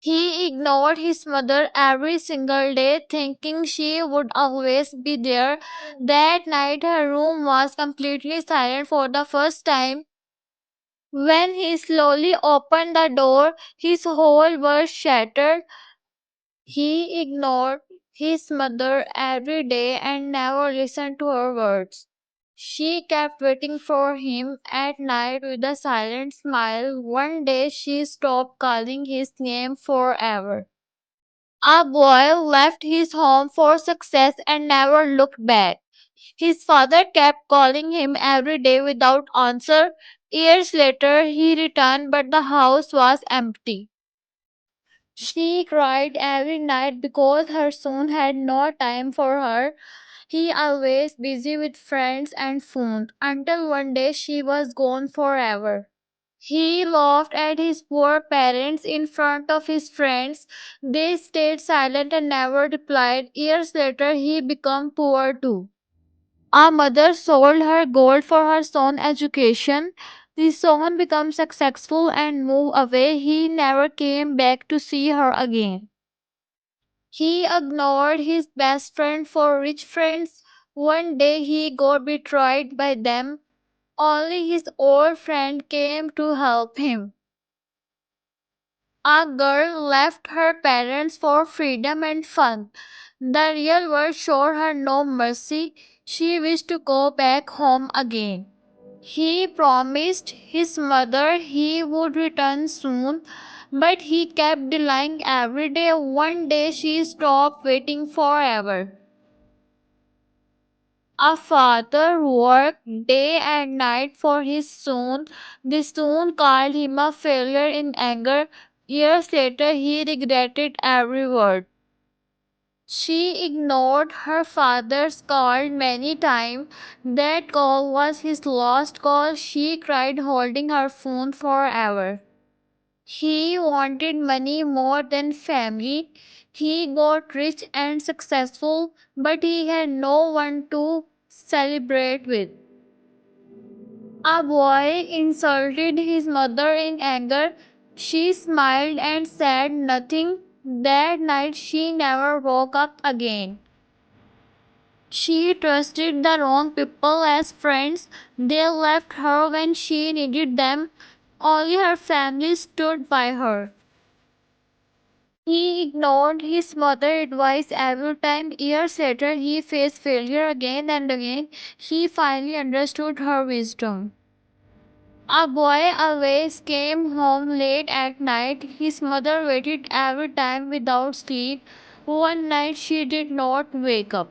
He ignored his mother every single day, thinking she would always be there. That night, her room was completely silent for the first time. When he slowly opened the door, his whole world shattered. He ignored his mother every day and never listened to her words. She kept waiting for him at night with a silent smile. One day she stopped calling his name forever. A boy left his home for success and never looked back. His father kept calling him every day without answer. Years later he returned, but the house was empty. She cried every night because her son had no time for her. He always busy with friends and food until one day she was gone forever. He laughed at his poor parents in front of his friends. They stayed silent and never replied. Years later he became poor too. Our mother sold her gold for her son's education. The son became successful and moved away. He never came back to see her again. He ignored his best friend for rich friends. One day he got betrayed by them. Only his old friend came to help him. A girl left her parents for freedom and fun. The real world showed her no mercy. She wished to go back home again. He promised his mother he would return soon, but he kept delaying every day. One day she stopped waiting forever. A father worked day and night for his son. The son called him a failure in anger. Years later, he regretted every word. She ignored her father's call many times. That call was his last call. She cried holding her phone forever. He wanted money more than family. He got rich and successful, but he had no one to celebrate with. A boy insulted his mother in anger. She smiled and said nothing. That night she never woke up again. She trusted the wrong people as friends. They left her when she needed them. Only her family stood by her. He ignored his mother's advice every time. Years later, he faced failure again and again. He finally understood her wisdom. A boy always came home late at night. His mother waited every time without sleep. One night she did not wake up.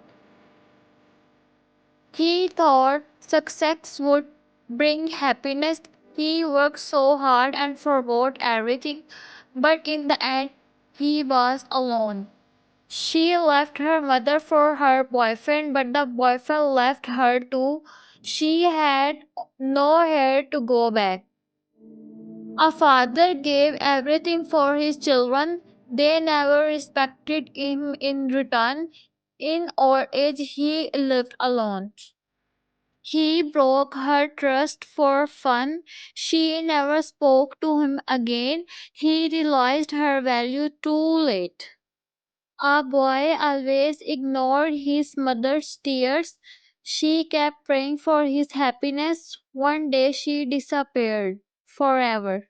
He thought success would bring happiness. He worked so hard and forgot everything, but in the end, he was alone. She left her mother for her boyfriend, but the boyfriend left her too. She had nowhere to go back. A father gave everything for his children. They never respected him in return. In old age, he lived alone. He broke her trust for fun. She never spoke to him again. He realized her value too late. A boy always ignored his mother's tears. She kept praying for his happiness. One day she disappeared forever.